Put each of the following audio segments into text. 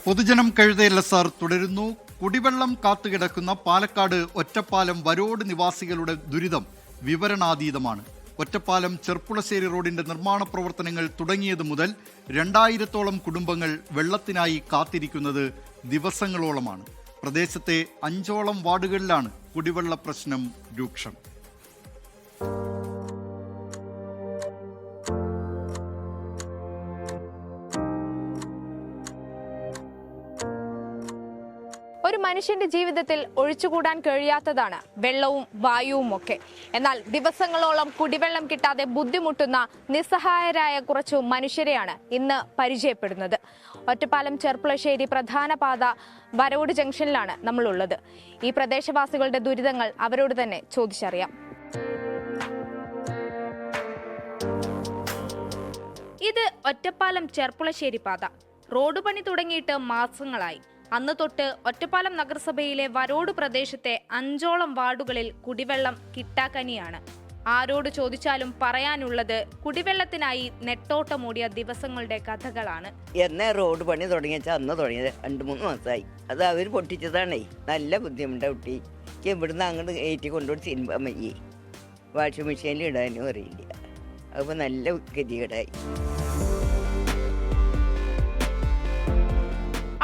പൊതുജനം കഴുതയില്ല സാർ തുടരുന്നു. കുടിവെള്ളം കാത്തുകിടക്കുന്ന പാലക്കാട് ഒറ്റപ്പാലം വരോട് നിവാസികളുടെ ദുരിതം വിവരണാതീതമാണ്. ഒറ്റപ്പാലം ചെർപ്പുളശ്ശേരി റോഡിന്റെ നിർമ്മാണ പ്രവർത്തനങ്ങൾ തുടങ്ങിയത് മുതൽ 2000-ഓളം കുടുംബങ്ങൾ വെള്ളത്തിനായി കാത്തിരിക്കുന്നത് ദിവസങ്ങളോളമാണ്. പ്രദേശത്തെ 5ഓളം വാർഡുകളിലാണ് കുടിവെള്ള പ്രശ്നം രൂക്ഷം. ഒരു മനുഷ്യന്റെ ജീവിതത്തിൽ ഒഴിച്ചുകൂടാൻ കഴിയാത്തതാണ് വെള്ളവും വായുവും ഒക്കെ. എന്നാൽ ദിവസങ്ങളോളം കുടിവെള്ളം കിട്ടാതെ ബുദ്ധിമുട്ടുന്ന നിസ്സഹായരായ കുറച്ചു മനുഷ്യരെയാണ് ഇന്ന് പരിചയപ്പെടുന്നത്. ഒറ്റപ്പാലം ചെർപ്പുളശ്ശേരി പ്രധാന പാത വരോട് ജംഗ്ഷനിലാണ് നമ്മളുള്ളത്. ഈ പ്രദേശവാസികളുടെ ദുരിതങ്ങൾ അവരോട് തന്നെ ചോദിച്ചറിയാം. ഇത് ഒറ്റപ്പാലം ചെർപ്പുളശ്ശേരി പാത. റോഡ് പണി തുടങ്ങിയിട്ട് മാസങ്ങളായി. അന്ന് തൊട്ട് ഒറ്റപ്പാലം നഗരസഭയിലെ വരോട് പ്രദേശത്തെ 5ഓളം വാർഡുകളിൽ കുടിവെള്ളം കിട്ടാക്കനിയാണ്. ആരോട് ചോദിച്ചാലും പറയാനുള്ളത് കുടിവെള്ളത്തിനായി നെട്ടോട്ടമോടിയ ദിവസങ്ങളുടെ കഥകളാണ്. എന്നേ റോഡ് പണി തുടങ്ങിയാൽ അന്ന് തുടങ്ങിയത് 2-3 മാസമായി. അത് അവർ പൊട്ടിച്ചതാണേ. നല്ല ബുദ്ധിമുട്ടാണ് കുട്ടി. ഇവിടുന്ന് അങ്ങോട്ട് ഏറ്റി കൊണ്ടുപോയി തിരുമ്പാൻ വയ്യേ. വാഷിംഗ് മെഷീനിൽ ഇടാനും അറിയില്ല. അപ്പോൾ നല്ല ഗതികേടായി.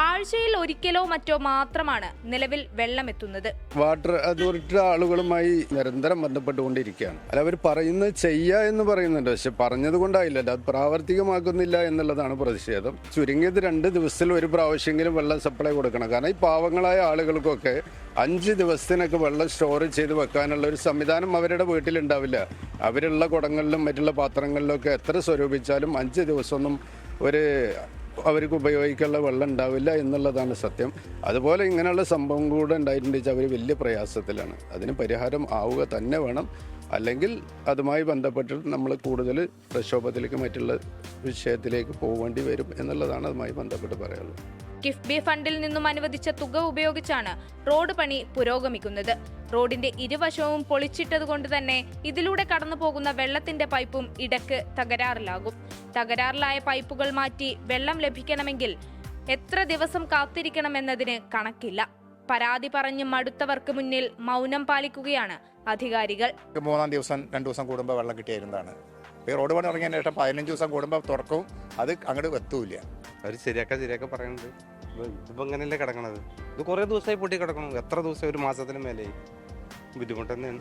ആഴ്ചയിൽ ഒരിക്കലോ മറ്റോ മാത്രമാണ് നിലവിൽ വെള്ളം എത്തുന്നത്. വാട്ടർ അതോറിറ്റി ആളുകളുമായി നിരന്തരം ബന്ധപ്പെട്ടുകൊണ്ടിരിക്കുകയാണ്. അല്ല, അവർ പറയുന്നത് ചെയ്യുക എന്ന് പറയുന്നുണ്ട്, പക്ഷെ പറഞ്ഞത് കൊണ്ടായില്ലല്ലോ, അത് പ്രാവർത്തികമാക്കുന്നില്ല എന്നുള്ളതാണ് പ്രതിഷേധം. ചുരുങ്ങിയത് 2 ദിവസത്തിൽ ഒരു പ്രാവശ്യമെങ്കിലും വെള്ളം സപ്ലൈ കൊടുക്കണം. കാരണം ഈ പാവങ്ങളായ ആളുകൾക്കൊക്കെ 5 ദിവസത്തിനൊക്കെ വെള്ളം സ്റ്റോർ ചെയ്ത് വെക്കാനുള്ള ഒരു സംവിധാനം അവരുടെ വീട്ടിലുണ്ടാവില്ല. അവരുള്ള കുടങ്ങളിലും മറ്റുള്ള പാത്രങ്ങളിലൊക്കെ എത്ര സ്വരൂപിച്ചാലും 5 ദിവസമൊന്നും അവർക്ക് ഉപയോഗിക്കാനുള്ള വെള്ളം ഉണ്ടാവില്ല എന്നുള്ളതാണ് സത്യം. അതുപോലെ ഇങ്ങനെയുള്ള സംഭവം കൂടെ ഉണ്ടായിട്ടുണ്ടെങ്കിൽ അവർ വലിയ പ്രയാസത്തിലാണ്. അതിന് പരിഹാരം ആവുക തന്നെ വേണം. അല്ലെങ്കിൽ അതുമായി ബന്ധപ്പെട്ടിട്ട് നമ്മൾ കൂടുതൽ പ്രക്ഷോഭത്തിലേക്ക് മറ്റുള്ള വിഷയത്തിലേക്ക് പോകേണ്ടി വരും എന്നുള്ളതാണ് അതുമായി ബന്ധപ്പെട്ട് പറയാനുള്ളത്. കിഫ്ബി ഫണ്ടിൽ നിന്നും അനുവദിച്ച തുക ഉപയോഗിച്ചാണ് റോഡ് പണി പുരോഗമിക്കുന്നത്. റോഡിന്റെ ഇരുവശവും പൊളിച്ചിട്ടതുകൊണ്ട് തന്നെ ഇതിലൂടെ കടന്നു പോകുന്ന വെള്ളത്തിന്റെ പൈപ്പും ഇടക്ക് തകരാറിലാകും. തകരാറിലായ പൈപ്പുകൾ മാറ്റി വെള്ളം ലഭിക്കണമെങ്കിൽ എത്ര ദിവസം കാത്തിരിക്കണമെന്നതിന് കണക്കില്ല. പരാതി പറഞ്ഞ് മടുത്തവർക്ക് മുന്നിൽ മൗനം പാലിക്കുകയാണ് അധികാരികൾ. 3-ാം ദിവസം 2 ദിവസം കൂടുമ്പോൾ വെള്ളം കിട്ടിയിരുന്നതാണ്. ഈ റോഡ് പണി തുടങ്ങിയതിന് ശേഷം 15 ദിവസം കൂടുമ്പോൾ തുറക്കും. അത് അങ്ങോട്ട് എത്തൂല. അവർ ശരിയാക്കാൻ പറയുന്നത്. ഇപ്പം ഇങ്ങനെയല്ലേ കിടക്കണത്. ഇത് കുറേ ദിവസമായി പൊട്ടി കിടക്കണം. എത്ര ദിവസം? ഒരു മാസത്തിന് മേലെ. ബുദ്ധിമുട്ട് തന്നെയാണ്.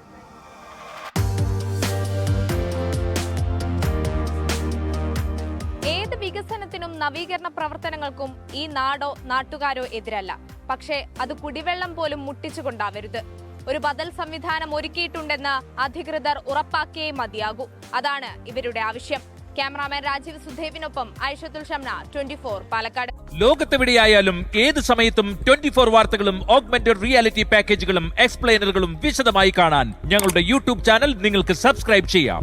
ഏത് വികസനത്തിനും നവീകരണ പ്രവർത്തനങ്ങൾക്കും ഈ നാടോ നാട്ടുകാരോ എതിരല്ല. പക്ഷേ അത് കുടിവെള്ളം പോലും മുട്ടിച്ചുകൊണ്ടാവരുത്. ഒരു ബദൽ സംവിധാനം ഒരുക്കിയിട്ടുണ്ടെന്ന് അധികൃതർ ഉറപ്പാക്കിയേ മതിയാകൂ. അതാണ് ഇവരുടെ ആവശ്യം. ക്യാമറാമാൻ രാജീവ് സുധേവിനൊപ്പം ഐഷത്തുൽ ഷംന, 24 പാലക്കാട്. ലോകത്തെവിടെയായാലും ഏത് സമയത്തും 24 വാർത്തകളും ഓഗ്മെന്റഡ് റിയാലിറ്റി പാക്കേജുകളും എക്സ്പ്ലെയിനറുകളും വിശദമായി കാണാൻ ഞങ്ങളുടെ യൂട്യൂബ് ചാനൽ നിങ്ങൾക്ക് സബ്സ്ക്രൈബ് ചെയ്യാം.